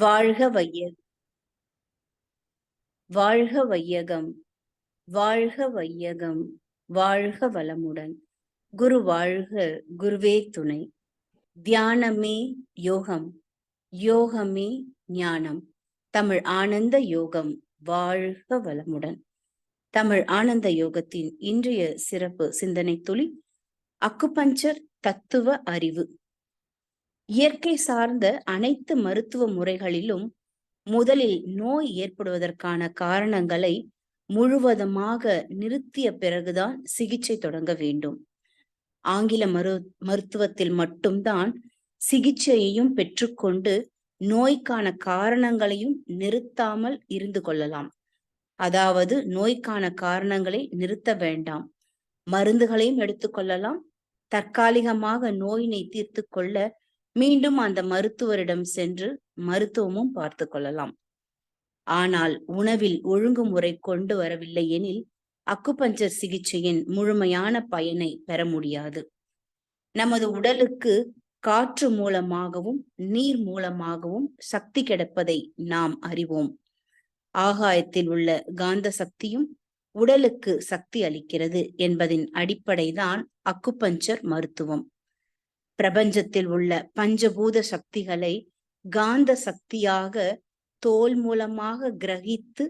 வாழ்க வையகம், வாழ்க வையகம், வாழ்க வையகம், வாழ்க வளமுடன். குரு வாழ்க, குருவே துணை. தியானமே யோகம், யோகமே ஞானம். தமிழ் ஆனந்த யோகம். வாழ்க வளமுடன். தமிழ் ஆனந்த யோகத்தின் இன்றைய சிறப்பு சிந்தனை துளி அக்குபஞ்சர் தத்துவ அறிவு. இயற்கை சார்ந்த அனைத்து மருத்துவ முறைகளிலும் முதலில் நோய் ஏற்படுவதற்கான காரணங்களை முழுவதுமாக நிறுத்திய பிறகுதான் சிகிச்சை தொடங்க வேண்டும். ஆங்கில மருத்துவத்தில் மட்டும்தான் சிகிச்சையையும் பெற்றுக்கொண்டு நோய்க்கான காரணங்களையும் நிறுத்தாமல் இருந்து கொள்ளலாம். அதாவது நோய்க்கான காரணங்களை நிறுத்த வேண்டாம், மருந்துகளையும் எடுத்துக்கொள்ளலாம். தற்காலிகமாக நோயினை தீர்த்து கொள்ள மீண்டும் அந்த மருத்துவரிடம் சென்று மருத்துவமும் பார்த்து கொள்ளலாம். ஆனால் உணவில் ஒழுங்குமுறை கொண்டு வரவில்லை எனில் அக்குபஞ்சர் சிகிச்சையின் முழுமையான பயனை பெற முடியாது. நமது உடலுக்கு காற்று மூலமாகவும் நீர் மூலமாகவும் சக்தி கிடைப்பதை நாம் அறிவோம். ஆகாயத்தில் உள்ள காந்த சக்தியும் உடலுக்கு சக்தி அளிக்கிறது என்பதின் அடிப்படைதான் அக்குபஞ்சர் மருத்துவம். பிரபஞ்சத்தில் உள்ள பஞ்சபூத சக்திகளை காந்த சக்தியாக தோல் மூலமாக கிரகித்து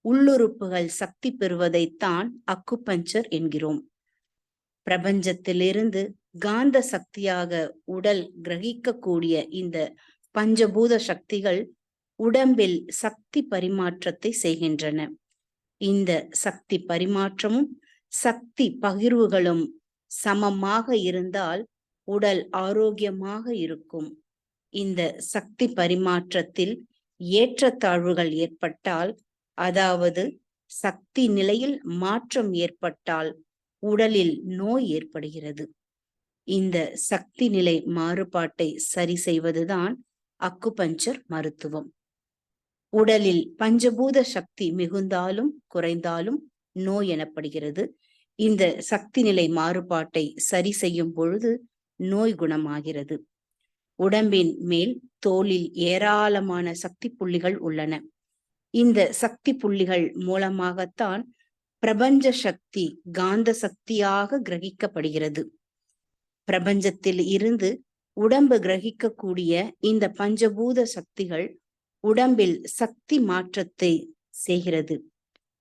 உள்ளுறுப்புகள் சக்தி பெறுவதைத்தான் அக்குபஞ்சர் என்கிறோம். பிரபஞ்சத்திலிருந்து காந்த சக்தியாக உடல் கிரகிக்கக்கூடிய இந்த பஞ்சபூத சக்திகள் உடம்பில் சக்தி பரிமாற்றத்தை செய்கின்றன. இந்த சக்தி பரிமாற்றமும் சக்தி பகிர்வுகளும் சமமாக இருந்தால் உடல் ஆரோக்கியமாக இருக்கும். இந்த சக்தி பரிமாற்றத்தில் ஏற்றத்தாழ்வுகள் ஏற்பட்டால், அதாவது சக்தி நிலையில் மாற்றம் ஏற்பட்டால் உடலில் நோய் ஏற்படுகிறது. இந்த சக்தி நிலை மாறுபாட்டை சரி செய்வதுதான் அக்குபஞ்சர் மருத்துவம். உடலில் பஞ்சபூத சக்தி மிகுந்தாலும் குறைந்தாலும் நோய் எனப்படுகிறது. இந்த சக்தி நிலை மாறுபாட்டை சரி செய்யும் பொழுது நோய் குணமாகிறது. உடம்பின் மேல் தோலில் ஏராளமான சக்தி புள்ளிகள் உள்ளன. இந்த சக்தி புள்ளிகள் மூலமாகத்தான் பிரபஞ்ச சக்தி காந்த சக்தியாக கிரகிக்கப்படுகிறது. பிரபஞ்சத்தில் இருந்து உடம்பு கிரகிக்கக்கூடிய இந்த பஞ்சபூத சக்திகள் உடம்பில் சக்தி மாற்றத்தை செய்கிறது.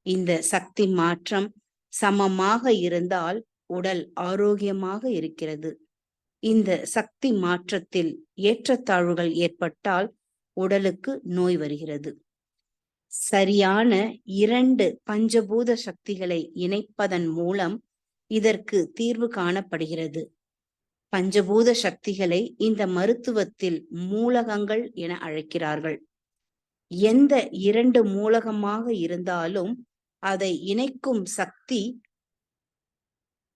இந்த சக்தி மாற்றம் சமமாக இருந்தால் உடல் ஆரோக்கியமாக இருக்கிறது. இந்த சக்தி மாற்றத்தில் ஏற்றத்தாழ்வுகள் ஏற்பட்டால் உடலுக்கு நோய் வருகிறது. சரியான 2 பஞ்சபூத சக்திகளை இணைப்பதன் மூலம் இதற்கு தீர்வு காணப்படுகிறது. பஞ்சபூத சக்திகளை இந்த மருத்துவத்தில் மூலகங்கள் என அழைக்கிறார்கள். எந்த 2 மூலகமாக இருந்தாலும் அதை இணைக்கும்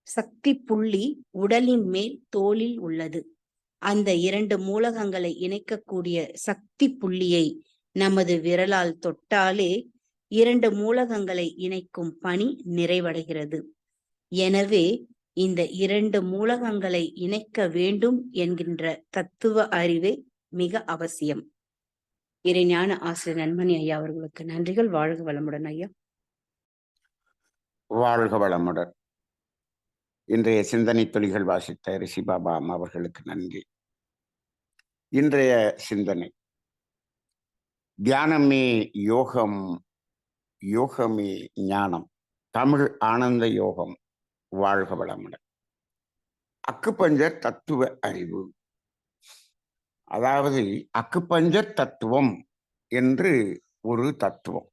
சக்தி புள்ளி உடலின் மேல் தோலில் உள்ளது. அந்த 2 மூலகங்களை இணைக்கக்கூடிய சக்தி புள்ளியை நமது விரலால் தொட்டாலே 2 மூலகங்களை இணைக்கும் பணி நிறைவடைகிறது. எனவே இந்த 2 மூலகங்களை இணைக்க வேண்டும் என்கின்ற தத்துவ அறிவே மிக அவசியம். இறைஞான ஆசிரியர் நன்மணி ஐயா அவர்களுக்கு நன்றிகள். வாழ்க வளமுடன் ஐயா. வாழ்க வளமுடன். இன்றைய சிந்தனை துளிகள் வாசித்த ரிஷி பாபா அம்மா அவர்களுக்கு நன்றி. இன்றைய சிந்தனை தியானமே யோகம், யோகமே ஞானம். தமிழ் ஆனந்த யோகம். வாழ்க வளமுடன். அக்குபஞ்சர் தத்துவ அறிவு. அதாவது அக்குபஞ்சர் தத்துவம் என்று ஒரு தத்துவம்.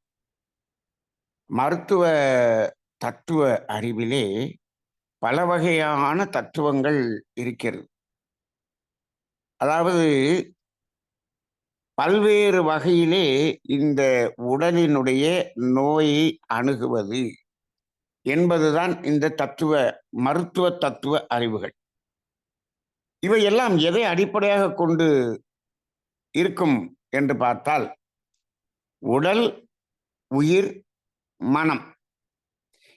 மருத்துவ தத்துவ அறிவிலே பல வகையான தத்துவங்கள் இருக்கிறது. அதாவது பல்வேறு வகையிலே இந்த உடலினுடைய நோயை அணுகுவது என்பதுதான் இந்த மருத்துவ தத்துவ அறிவுகள். இவையெல்லாம் எதை அடிப்படையாக கொண்டு இருக்கும் என்று பார்த்தால், உடல், உயிர், மனம்,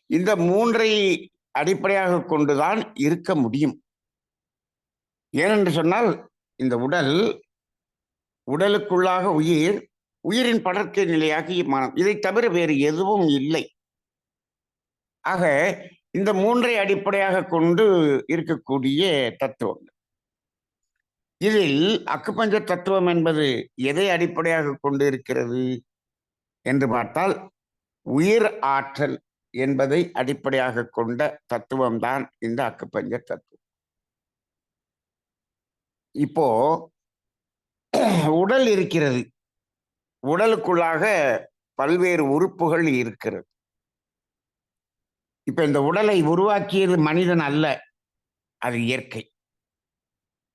இந்த 3ஐ அடிப்படையாக கொண்டுதான் இருக்க முடியும். ஏனென்று சொன்னால், இந்த உடலுக்குள்ளாக உயிர், உயிரின் படர்க்கை நிலையாகிய மனம். இதை தவிர வேறு எதுவும் இல்லை. ஆக இந்த மூன்றை அடிப்படையாக கொண்டு இருக்கக்கூடிய தத்துவம். இதில் அக்குபஞ்சர் தத்துவம் என்பது எதை அடிப்படையாக கொண்டு இருக்கிறது என்று பார்த்தால், உயிர் ஆற்றல் என்பதை அடிப்படையாக கொண்ட தத்துவம்தான் இந்த அக்குபஞ்சர் தத்துவம். இப்போ உடல் இருக்கிறது, உடலுக்குள்ளாக பல்வேறு உறுப்புகள் இருக்கிறது. இப்ப இந்த உடலை உருவாக்கியது மனிதன் அல்ல, அது இயற்கை.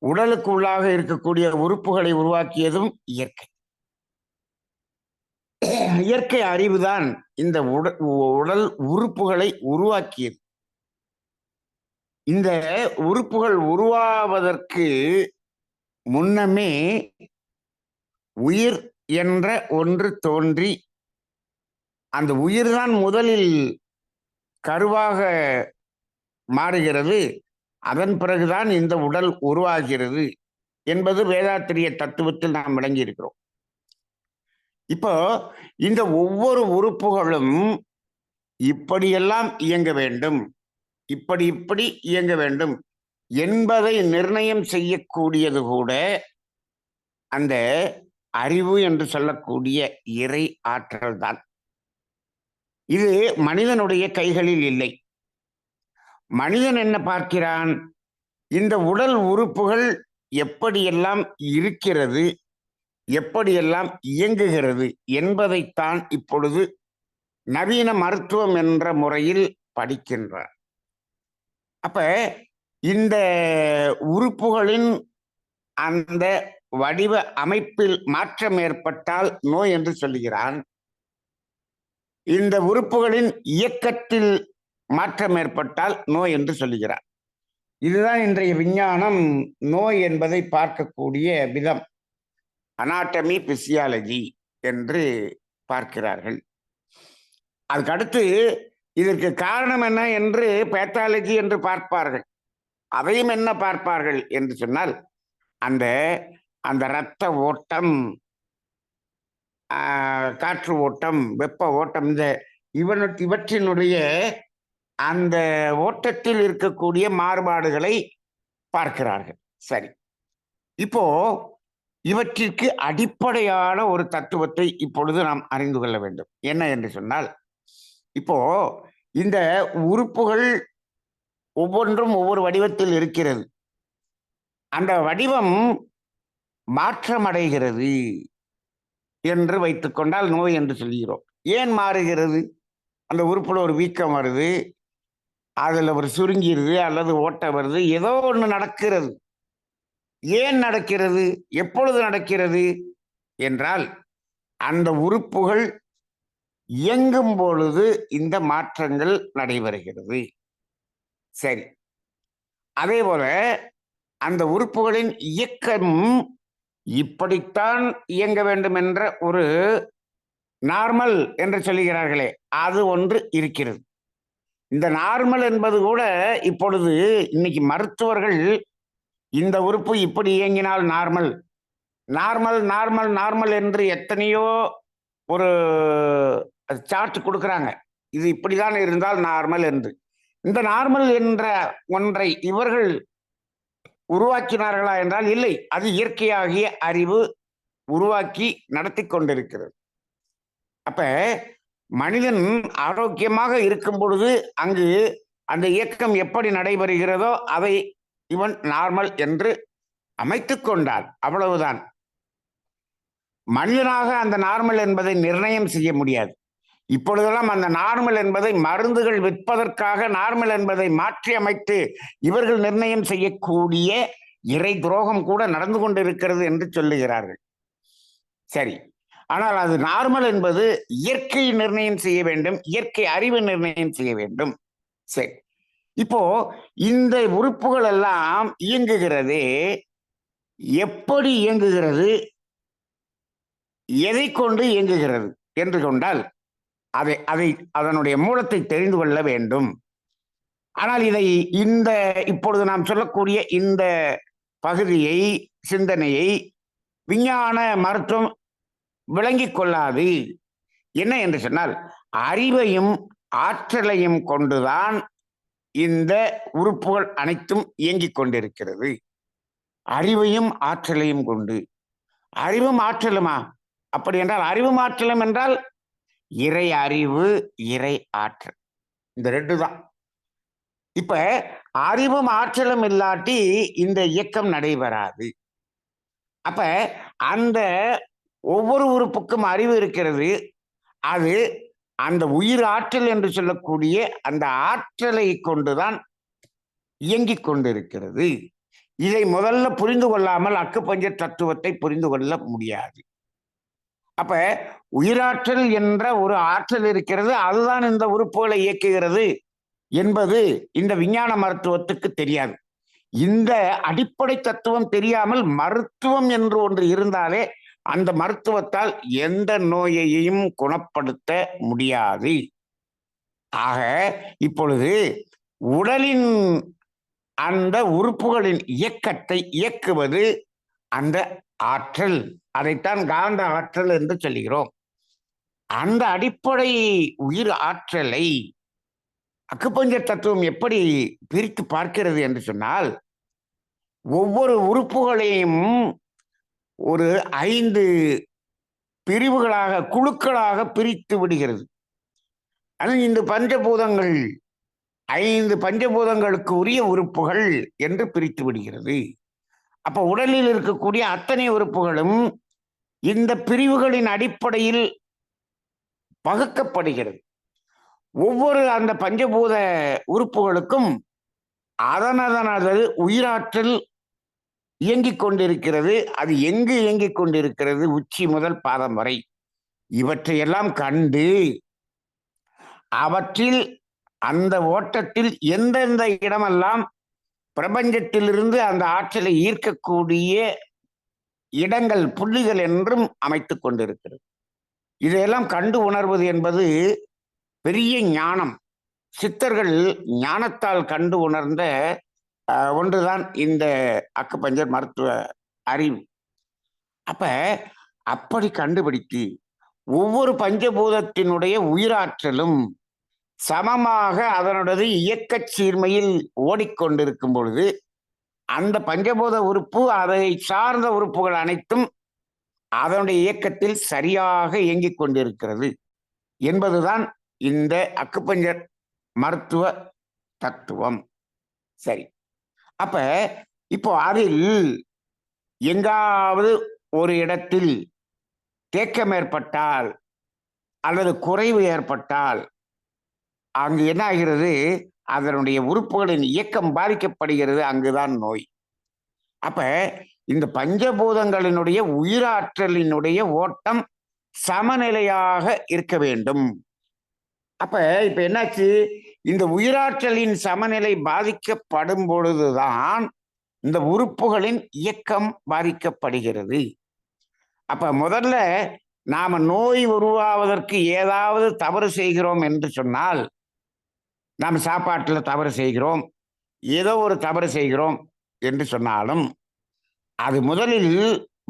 உடலுக்குள்ளாக இருக்கக்கூடிய உறுப்புகளை உருவாக்கியதும் இயற்கை. இயற்கை அறிவுதான் இந்த உடல் உறுப்புகளை உருவாக்கியது. இந்த உறுப்புகள் உருவாவதற்கு முன்னமே உயிர் என்ற ஒன்று தோன்றி, அந்த உயிர்தான் முதலில் கருவாக மாறுகிறது. அதன் பிறகுதான் இந்த உடல் உருவாகிறது என்பது வேதாத்திரிய தத்துவத்தில் நாம் விளங்கி இருக்கிறோம். இப்போ இந்த ஒவ்வொரு உறுப்புகளும் இப்படியெல்லாம் இயங்க வேண்டும், இப்படி இப்படி இயங்க வேண்டும் என்பதை நிர்ணயம் செய்யக்கூடியது கூட அந்த அறிவு என்று சொல்லக்கூடிய இறை ஆற்றல் தான். இது மனிதனுடைய கைகளில் இல்லை. மனிதன் என்ன பார்க்கிறான்? இந்த உடல் உறுப்புகள் எப்படியெல்லாம் இருக்கிறது, எப்படியெல்லாம் இயங்குகிறது என்பதைத்தான் இப்பொழுது நவீன மருத்துவம் என்ற முறையில் படிக்கின்றார். அப்ப இந்த உறுப்புகளின் அந்த வடிவ அமைப்பில் மாற்றம் ஏற்பட்டால் நோய் என்று சொல்லுகிறான். இந்த உறுப்புகளின் இயக்கத்தில் மாற்றம் ஏற்பட்டால் நோய் என்று சொல்லுகிறார். இதுதான் இன்றைய விஞ்ஞானம் நோய் என்பதை பார்க்கக்கூடிய விதம். அனாட்டமி, பிசியாலஜி என்று பார்க்கிறார்கள். அதுக்கடுத்து இதற்கு காரணம் என்ன என்று பேத்தாலஜி என்று பார்ப்பார்கள். அதையும் என்ன பார்ப்பார்கள் என்று சொன்னால், அந்த அந்த இரத்த ஓட்டம், காற்று ஓட்டம், வெப்ப ஓட்டம், இந்த இவற்றினுடைய அந்த ஓட்டத்தில் இருக்கக்கூடிய மாறுபாடுகளை பார்க்கிறார்கள். சரி, இப்போ இவற்றிற்கு அடிப்படையான ஒரு தத்துவத்தை இப்பொழுது நாம் அறிந்து கொள்ள வேண்டும். என்ன என்று சொன்னால், இப்போ இந்த உறுப்புகள் ஒவ்வொன்றும் ஒவ்வொரு வடிவத்தில் இருக்கிறது. அந்த வடிவம் மாற்றமடைகிறது என்று வைத்துக்கொண்டால் நோய் என்று சொல்கிறோம். ஏன் மாறுகிறது? அந்த உறுப்புல ஒரு வீக்கம் வருது, அதுல ஒரு சுருங்கிடுது, அல்லது ஓட்டை வருது, ஏதோ ஒன்று நடக்கிறது. ஏன் நடக்கிறது? எப்பொழுது நடக்கிறது என்றால், அந்த உறுப்புகள் இயங்கும் பொழுது இந்த மாற்றங்கள் நடைபெறுகிறது. சரி, அதே போல அந்த உறுப்புகளின் இயக்கம் இப்படித்தான் இயங்க வேண்டும் என்ற ஒரு நார்மல் என்று சொல்லுகிறார்களே, அது ஒன்று இருக்கிறது. இந்த நார்மல் என்பது கூட இப்பொழுது இன்னைக்கு மருத்துவர்கள் இந்த உறுப்பு இப்படி இயங்கினால் நார்மல், நார்மல், நார்மல், நார்மல் என்று எத்தனையோ ஒரு சார்ட் கொடுக்குறாங்க. இது இப்படிதான் இருந்தால் நார்மல் என்று. இந்த நார்மல் என்ற ஒன்றை இவர்கள் உருவாக்கினார்களா என்றால் இல்லை. அது இயற்கையாகிய அறிவு உருவாக்கி நடத்தி கொண்டிருக்கிறது. அப்ப மனிதன் ஆரோக்கியமாக இருக்கும் பொழுது அங்கு அந்த இயக்கம் எப்படி நடைபெறுகிறதோ அதை இவன் நார்மல் என்று அமைத்துக் கொண்டான். அவ்வளவுதான். மனிதனாக அந்த நார்மல் என்பதை நிர்ணயம் செய்ய முடியாது. இப்பொழுதெல்லாம் அந்த நார்மல் என்பதை மருந்துகள் விற்பதற்காக நார்மல் என்பதை மாற்றி அமைத்து இவர்கள் நிர்ணயம் செய்யக்கூடிய இறை துரோகம் கூட நடந்து கொண்டிருக்கிறது என்று சொல்லுகிறார்கள். சரி, ஆனால் அது நார்மல் என்பது இயற்கை நிர்ணயம் செய்ய வேண்டும், இயற்கை அறிவு நிர்ணயம் செய்ய வேண்டும். சரி, இப்போ இந்த உறுப்புகள் எல்லாம் இயங்குகிறது. எப்படி இயங்குகிறது, எதை கொண்டு இயங்குகிறது என்று கொண்டால் அதனுடைய மூலத்தை தெரிந்து கொள்ள வேண்டும். ஆனால் இதை இப்பொழுது நாம் சொல்லக்கூடிய இந்த பகுதியை, சிந்தனையை விஞ்ஞான மருத்துவம் விளங்கிக் கொள்ளாது. என்ன என்று சொன்னால், அறிவையும் ஆற்றலையும் கொண்டுதான் இந்த உறுப்புகள் அனைத்தும் இயங்கிக் கொண்டிருக்கிறது. அறிவையும் ஆற்றலையும் கொண்டு. அறிவும் ஆற்றலுமா? அப்படி என்றால் அறிவும் ஆற்றலும் என்றால் இறை அறிவு, இறை ஆற்றல், இந்த ரெண்டு தான். இப்ப அறிவும் ஆற்றலும் இல்லாட்டி இந்த இயக்கம் நடைபெறாது. அப்ப அந்த ஒவ்வொரு உறுப்புக்கும் அறிவு இருக்கிறது. அது அந்த உயிர் ஆற்றல் என்று சொல்லக்கூடிய அந்த ஆற்றலை கொண்டுதான் இயங்கிக் கொண்டிருக்கிறது. இதை முதல்ல புரிந்து கொள்ளாமல் அக்குபஞ்சர் தத்துவத்தை புரிந்து கொள்ள முடியாது. அப்ப உயிராற்றல் என்ற ஒரு ஆற்றல் இருக்கிறது, அதுதான் இந்த உறுப்புகளை இயக்குகிறது என்பது இந்த விஞ்ஞான மருத்துவத்துக்கு தெரியாது. இந்த அடிப்படை தத்துவம் தெரியாமல் மருத்துவம் என்று ஒன்று இருந்தாலே அந்த மருத்துவத்தால் எந்த நோயையும் குணப்படுத்த முடியாது. ஆக இப்பொழுது உடலின் அந்த உறுப்புகளின் இயக்கத்தை இயக்குவது அந்த ஆற்றல். அதைத்தான் காந்த ஆற்றல் என்று சொல்லுகிறோம். அந்த அடிப்படை உயிர் ஆற்றலை அக்குபஞ்சர் தத்துவம் எப்படி பிரித்து பார்க்கிறது என்று சொன்னால், ஒவ்வொரு உறுப்புகளையும் ஒரு 5 பிரிவுகளாக, குழுக்களாக பிரித்து விடுகிறது. ஆனால் இந்த பஞ்சபூதங்கள் 5 பஞ்சபூதங்களுக்கு உரிய உறுப்புகள் என்று பிரித்து விடுகிறது. அப்ப உடலில் இருக்கக்கூடிய அத்தனை உறுப்புகளும் இந்த பிரிவுகளின் அடிப்படையில் பகுக்கப்படுகிறது. ஒவ்வொரு அந்த பஞ்சபூத உறுப்புகளுக்கும் அதனது உயிராற்றல் இயங்கிக் கொண்டிருக்கிறது. அது எங்கு இயங்கிக் கொண்டிருக்கிறது? உச்சி முதல் பாதம் வரை. இவற்றையெல்லாம் கண்டு அவற்றில் அந்த ஓட்டத்தில் எந்தெந்த இடமெல்லாம் பிரபஞ்சத்திலிருந்து அந்த ஆற்றலை ஈர்க்கக்கூடிய இடங்கள், புள்ளிகள் என்றும் அமைத்துக் கொண்டிருக்கிறது. இதையெல்லாம் கண்டு உணர்வது என்பது பெரிய ஞானம். சித்தர்கள் ஞானத்தால் கண்டு உணர்ந்த ஒன்றுதான் இந்த அக்குபஞ்சர் மருத்துவ அறிவு. அப்ப அப்படி கண்டுபிடித்து ஒவ்வொரு பஞ்சபூதத்தினுடைய உயிராற்றலும் சமமாக அதனுடைய இயக்கச் சீர்மையில் ஓடிக்கொண்டிருக்கும் பொழுது அந்த பஞ்சபூத உறுப்பு, அதை சார்ந்த உறுப்புகள் அனைத்தும் அதனுடைய இயக்கத்தில் சரியாக இயங்கிக் கொண்டிருக்கிறது என்பதுதான் இந்த அக்குபஞ்சர் மருத்துவ தத்துவம். சரி, அப்ப இப்போ அதில் எங்காவது ஒரு இடத்தில் தேக்கம் ஏற்பட்டால் அல்லது குறைவு ஏற்பட்டால் அங்கு என்ன ஆகிறது? அதனுடைய உறுப்புகளின் இயக்கம் பாதிக்கப்படுகிறது. அங்குதான் நோய். அப்ப இந்த பஞ்சபூதங்களினுடைய உயிராற்றலினுடைய ஓட்டம் சமநிலையாக இருக்க வேண்டும். அப்ப இப்ப என்னாச்சு? இந்த உயிராற்றலின் சமநிலை பாதிக்கப்படும் பொழுதுதான் இந்த உறுப்புகளின் இயக்கம் பாதிக்கப்படுகிறது. அப்ப முதல்ல நாம நோய் உருவாவதற்கு ஏதாவது தவறு செய்கிறோம் என்று சொன்னால், நாம் சாப்பாட்டில் தவறு செய்கிறோம், ஏதோ ஒரு தவறு செய்கிறோம் என்று சொன்னாலும் அது முதலில்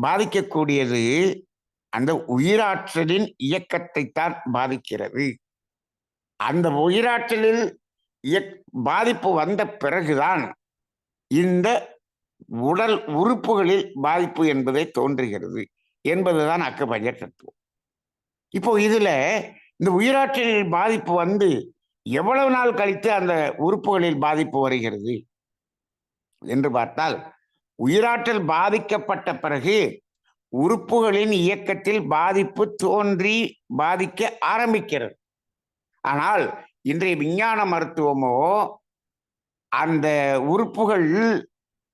பாதிக்கக்கூடியது அந்த உயிராற்றலின் இயக்கத்தை தான் பாதிக்கிறது. அந்த உயிராற்றலில் பாதிப்பு வந்த பிறகுதான் இந்த உடல் உறுப்புகளில் பாதிப்பு என்பதை தோன்றுகிறது என்பதுதான் அக்குபஞ்சர் தத்துவம். இப்போ இதுல இந்த உயிராற்றலில் பாதிப்பு வந்து எவ்வளவு நாள் கழித்து அந்த உறுப்புகளில் பாதிப்பு வருகிறது என்று பார்த்தால், உயிராற்றல் பாதிக்கப்பட்ட பிறகு உறுப்புகளின் இயக்கத்தில் பாதிப்பு தோன்றி பாதிக்க ஆரம்பிக்கிறது. ஆனால் இன்றைய விஞ்ஞான மருத்துவமோ அந்த உறுப்புகள்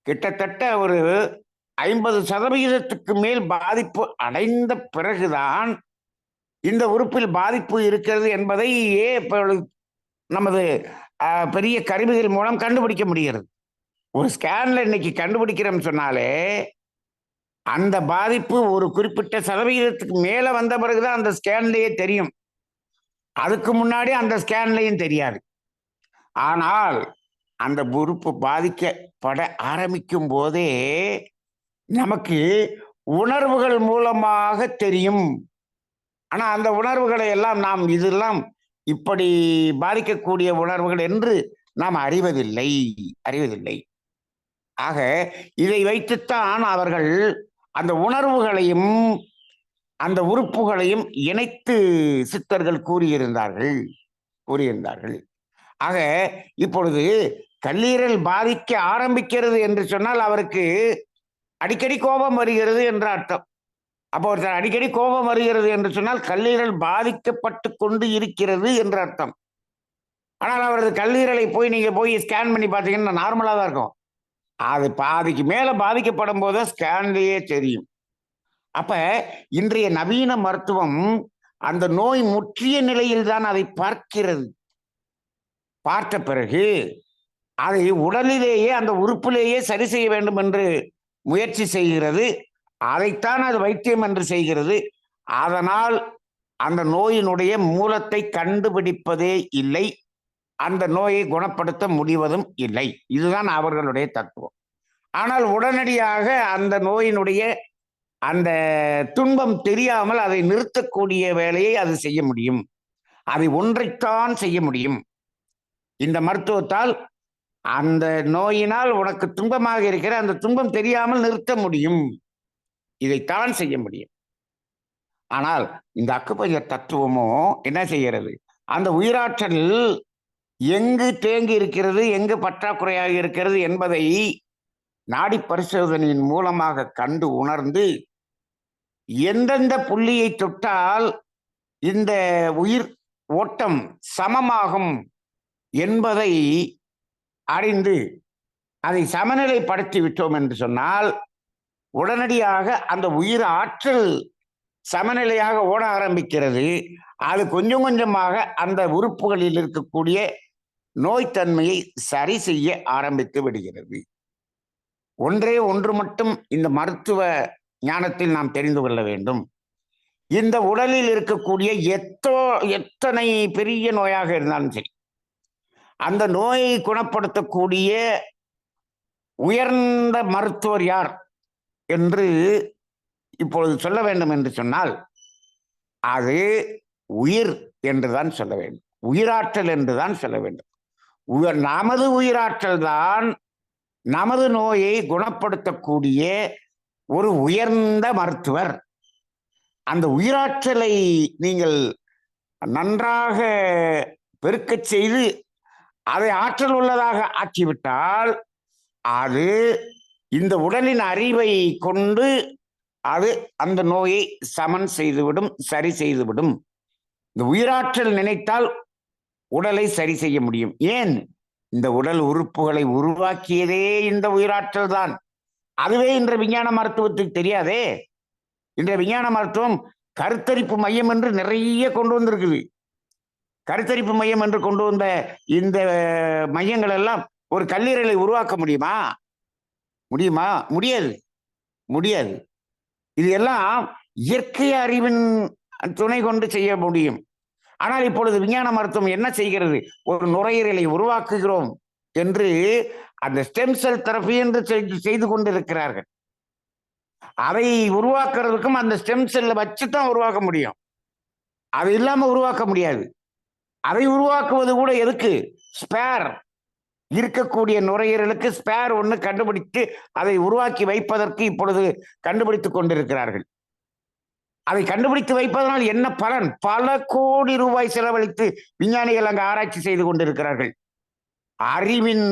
கிட்டத்தட்ட ஒரு 50% மேல் பாதிப்பு அடைந்த பிறகுதான் இந்த உறுப்பில் பாதிப்பு இருக்கிறது என்பதை நமது பெரிய கருவிகள் மூலம் கண்டுபிடிக்க முடிகிறது. ஒரு ஸ்கேன்ல இன்னைக்கு கண்டுபிடிக்கிறோம் சொன்னாலே அந்த பாதிப்பு ஒரு குறிப்பிட்ட சதவிகிதத்துக்கு மேல வந்த பிறகுதான் அந்த ஸ்கேன்லயே தெரியும். அதுக்கு முன்னாடி அந்த ஸ்கேன்லையும் தெரியாது. ஆனால் அந்த உறுப்பு பாதிக்கப்பட ஆரம்பிக்கும் போதே நமக்கு உணர்வுகள் மூலமாக தெரியும். ஆனா அந்த உணர்வுகளை எல்லாம் நாம் இதெல்லாம் இப்படி பாதிக்கக்கூடிய உணர்வுகள் என்று நாம் அறிவதில்லை. ஆக இதை வைத்துத்தான் அவர்கள் அந்த உணர்வுகளையும் அந்த உறுப்புகளையும் இணைத்து சித்தர்கள் கூறியிருந்தார்கள். ஆக இப்பொழுது கல்லீரல் பாதிக்க ஆரம்பிக்கிறது என்று சொன்னால் அவருக்கு அடிக்கடி கோபம் வருகிறது என்ற அர்த்தம். அப்போ ஒருத்தர் அடிக்கடி கோபம் வருகிறது என்று சொன்னால் கல்லீரல் பாதிக்கப்பட்டு கொண்டு இருக்கிறது என்ற அர்த்தம். ஆனால் அவரது கல்லீரலை நீங்க போய் ஸ்கேன் பண்ணி பார்த்தீங்கன்னா நார்மலா தான் இருக்கும். அது பாதிக்கு மேல பாதிக்கப்படும் போது ஸ்கேன்லயே தெரியும். அப்ப இன்றைய நவீன மருத்துவம் அந்த நோய் முற்றிய நிலையில் தான் அதை பார்க்கிறது. பார்த்த பிறகு அதை உடலிலேயே அந்த உறுப்பிலேயே சரி செய்ய வேண்டும் என்று முயற்சி செய்கிறது. அதைத்தான் அது வைத்தியம் என்று செய்கிறது. அதனால் அந்த நோயினுடைய மூலத்தை கண்டுபிடிப்பதே இல்லை, அந்த நோயை குணப்படுத்த முடிவதும் இல்லை. இதுதான் அவர்களுடைய தத்துவம். ஆனால் உடனடியாக அந்த நோயினுடைய அந்த துன்பம் தெரியாமல் அதை நிறுத்தக்கூடிய வேலையை அது செய்ய முடியும். அதை ஒன்றைத்தான் செய்ய முடியும். இந்த மருத்துவத்தால் அந்த நோயினால் உனக்கு துன்பமாக இருக்கிற அந்த துன்பம் தெரியாமல் நிறுத்த முடியும். இதைத்தான் செய்ய முடியும். ஆனால் இந்த அக்குபஞ்சர் தத்துவமோ என்ன செய்கிறது? அந்த உயிராற்றல் எங்கு தேங்கி இருக்கிறது, எங்கு பற்றாக்குறையாக இருக்கிறது என்பதை நாடி பரிசோதனையின் மூலமாக கண்டு உணர்ந்து எந்தெந்த புள்ளியை தொட்டால் இந்த உயிர் ஓட்டம் சமமாகும் என்பதை அறிந்து அதை சமநிலைப்படுத்தி விட்டோம் என்று சொன்னால் உடனடியாக அந்த உயிர் ஆற்றல் சமநிலையாக ஓட ஆரம்பிக்கிறது. அது கொஞ்சம் கொஞ்சமாக அந்த உறுப்புகளில் இருக்கக்கூடிய நோய்த்தன்மையை சரி செய்ய ஆரம்பித்து விடுகிறது. ஒன்றே ஒன்று மட்டும் இந்த மருத்துவ ஞானத்தில் நாம் தெரிந்து கொள்ள வேண்டும். இந்த உடலில் இருக்கக்கூடிய எத்தனை பெரிய நோயாக இருந்தாலும் சரி, அந்த நோயை குணப்படுத்தக்கூடிய உயர்ந்த மருத்துவர் யார் என்று இப்பொழுது சொல்ல வேண்டும் என்று சொன்னால் அது உயிர் என்றுதான் சொல்ல வேண்டும், உயிராற்றல் என்றுதான் சொல்ல வேண்டும். நமது உயிராற்றல் தான் நமது நோயை குணப்படுத்தக்கூடிய ஒரு உயர்ந்த மருத்துவர். அந்த உயிராற்றலை நீங்கள் நன்றாக பெருக்கச் செய்து அதை ஆற்றல் உள்ளதாக ஆக்கிவிட்டால் அது இந்த உடலின் அறிவை கொண்டு அது அந்த நோயை சமன் செய்துவிடும், சரி செய்துவிடும். இந்த உயிராற்றல் நினைத்தால் உடலை சரி செய்ய முடியும். ஏன்? இந்த உடல் உறுப்புகளை உருவாக்கியதே இந்த உயிராற்றல் தான். அதுவே இன்று விஞ்ஞான மருத்துவத்துக்கு தெரியாதே. இன்றைய விஞ்ஞான மருத்துவம் கருத்தரிப்பு மையம் என்று நிறைய கொண்டு வந்திருக்குது. கருத்தரிப்பு மையம் என்று கொண்டு வந்த இந்த மையங்கள் எல்லாம் ஒரு கல்லீரலை உருவாக்க முடியுமா? முடியாது. இது எல்லாம் இயற்கை அறிவின் துணை கொண்டு செய்ய முடியும். ஆனால் இப்பொழுது விஞ்ஞான மருத்துவம் என்ன செய்கிறது? ஒரு நுரையீரலை உருவாக்குகிறோம் என்று அந்த ஸ்டெம் செல் தெரபி என்று செய்து கொண்டிருக்கிறார்கள். அதை உருவாக்குறதுக்கும் அந்த ஸ்டெம் செல்லை வச்சுதான் உருவாக்க முடியும், அது இல்லாம உருவாக்க முடியாது. அதை உருவாக்குவது கூட எதுக்கு? ஸ்பேர் இருக்கக்கூடிய நுரையீரலுக்கு ஸ்பேர் ஒன்று கண்டுபிடித்து அதை உருவாக்கி வைப்பதற்கு இப்பொழுது கண்டுபிடித்துக் கொண்டிருக்கிறார்கள். அதை கண்டுபிடித்து வைப்பதனால் என்ன பலன்? பல கோடி ரூபாய் செலவழித்து விஞ்ஞானிகள் அங்கு ஆராய்ச்சி செய்து கொண்டிருக்கிறார்கள். அறிவின்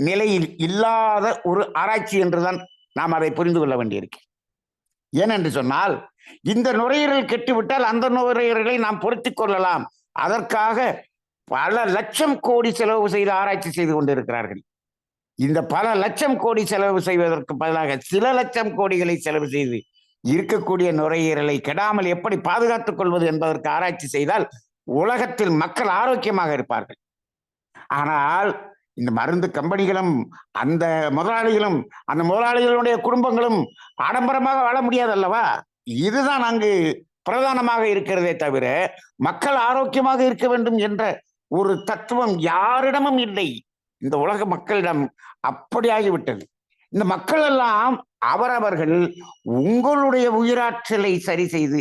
நிலையில் இல்லாத ஒரு ஆராய்ச்சி என்றுதான் நாம் அதை புரிந்து கொள்ள வேண்டியிருக்கு. ஏனென்று சொன்னால் இந்த நுரையீரல் கெட்டுவிட்டால் அந்த நுரையீரலை நாம் பொருத்திக் கொள்ளலாம். அதற்காக பல லட்சம் கோடி செலவு செய்து ஆராய்ச்சி செய்து கொண்டிருக்கிறார்கள். இந்த பல லட்சம் கோடி செலவு செய்வதற்கு பதிலாக சில லட்சம் கோடிகளை செலவு செய்து இருக்கக்கூடிய நுரையீரலை கெடாமல் எப்படி பாதுகாத்துக் கொள்வது என்பதற்கு ஆராய்ச்சி செய்தால் உலகத்தில் மக்கள் ஆரோக்கியமாக இருப்பார்கள். ஆனால் இந்த மருந்து கம்பெனிகளும் அந்த முதலாளிகளுடைய குடும்பங்களும் ஆடம்பரமாக வாழ முடியாது அல்லவா? இதுதான் அங்கு பிரதானமாக இருக்கிறதே தவிர மக்கள் ஆரோக்கியமாக இருக்க வேண்டும் என்ற ஒரு தத்துவம் யாரிடமும் இல்லை. இந்த உலக மக்களிடம் அப்படியாகிவிட்டது. இந்த மக்கள் எல்லாம் அவரவர்கள் உங்களுடைய உயிராற்றலை சரி செய்து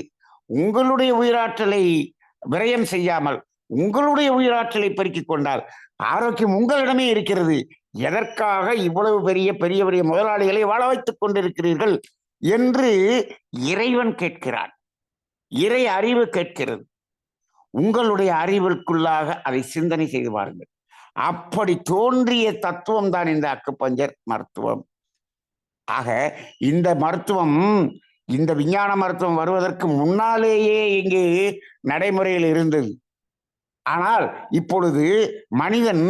உங்களுடைய உயிராற்றலை விரயம் செய்யாமல் உங்களுடைய உயிராற்றலை பெருக்கிக் கொண்டால் ஆரோக்கியம் உங்களிடமே இருக்கிறது. எதற்காக இவ்வளவு பெரிய பெரிய பெரிய முதலாளிகளை வாழ வைத்துக் கொண்டிருக்கிறீர்கள் என்று இறைவன் கேட்கிறான். இறை அறிவு கேட்கிறது. உங்களுடைய அறிவிற்குள்ளாக அதை சிந்தனை செய்து பாருங்கள். அப்படி தோன்றிய தத்துவம் தான் இந்த அக்குபஞ்சர் மருத்துவம். ஆக இந்த மருத்துவம், இந்த விஞ்ஞான மருத்துவம் வருவதற்கு முன்னாலேயே இங்கு நடைமுறையில் இருந்தது. ஆனால் இப்பொழுது மனிதன்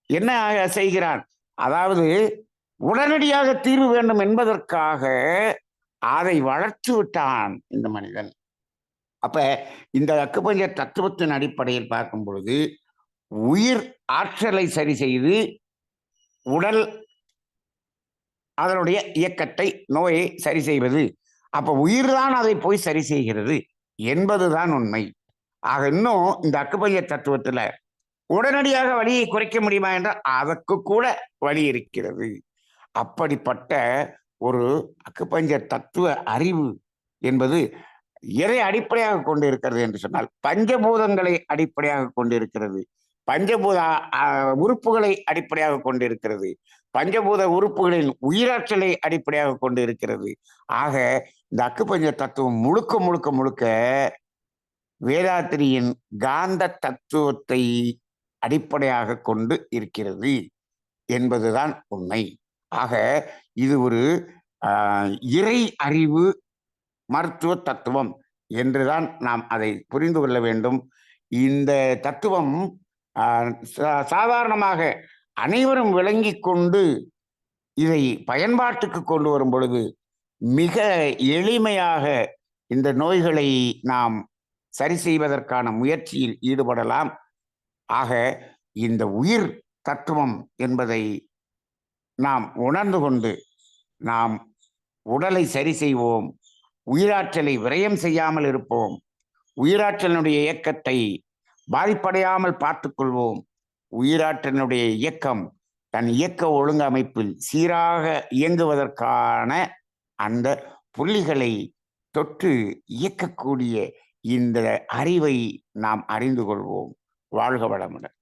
என்ன செய்கிறான்? அதாவது உடனடியாக தீர்வு வேண்டும் என்பதற்காக அதை வளர்த்து விட்டான் இந்த மனிதன். அப்ப இந்த அக்குபஞ்சர் தத்துவத்தின் அடிப்படையில் பார்க்கும் பொழுது உயிர் ஆற்றலை சரி செய்து உடல் அதனுடைய இயக்கத்தை, நோயை சரி செய்வது. அப்ப உயிர்தான் அதை போய் சரி செய்கிறது என்பதுதான் உண்மை. ஆக இன்னும் இந்த அக்குபஞ்சர் தத்துவத்துல உடனடியாக வலியை குறைக்க முடியுமா என்றால் அதற்கு கூட வழி இருக்கிறது. அப்படிப்பட்ட ஒரு அக்குபஞ்சர் தத்துவ அறிவு என்பது எதை அடிப்படையாக கொண்டு இருக்கிறது என்று சொன்னால் பஞ்சபூதங்களை அடிப்படையாக கொண்டிருக்கிறது. பஞ்சபூத உறுப்புகளை அடிப்படையாக கொண்டிருக்கிறது. பஞ்சபூத உறுப்புகளின் உயிராற்றலை அடிப்படையாக கொண்டு இருக்கிறது. ஆக இந்த அக்குபஞ்சர் தத்துவம் முழுக்க முழுக்க முழுக்க வேதாத்திரியின் காந்த தத்துவத்தை அடிப்படையாக கொண்டு இருக்கிறது என்பதுதான் உண்மை. ஆக இது ஒரு இறை அறிவு மருத்துவ தத்துவம் என்றுதான் நாம் அதை புரிந்து கொள்ள வேண்டும். இந்த தத்துவம் சாதாரணமாக அனைவரும் விளங்கி கொண்டு இதை பயன்பாட்டுக்கு கொண்டு வரும் பொழுது மிக எளிமையாக இந்த நோய்களை நாம் சரி செய்வதற்கான முயற்சியில் ஈடுபடலாம். ஆக இந்த உயிர் தத்துவம் என்பதை நாம் உணர்ந்து கொண்டு நாம் உடலை சரி செய்வோம், உயிராற்றலை விரயம் செய்யாமல் இருப்போம், உயிராற்றலினுடைய இயக்கத்தை பாதிப்படையாமல் பார்த்துக் கொள்வோம். உயிராற்றலினுடைய இயக்கம் தன் இயக்க ஒழுங்கமைப்பில் சீராக இயங்குவதற்கான அந்த புள்ளிகளை தொட்டு இயக்கக்கூடிய இந்த அறிவை நாம் அறிந்து கொள்வோம். வாழ்க வளமுடன்.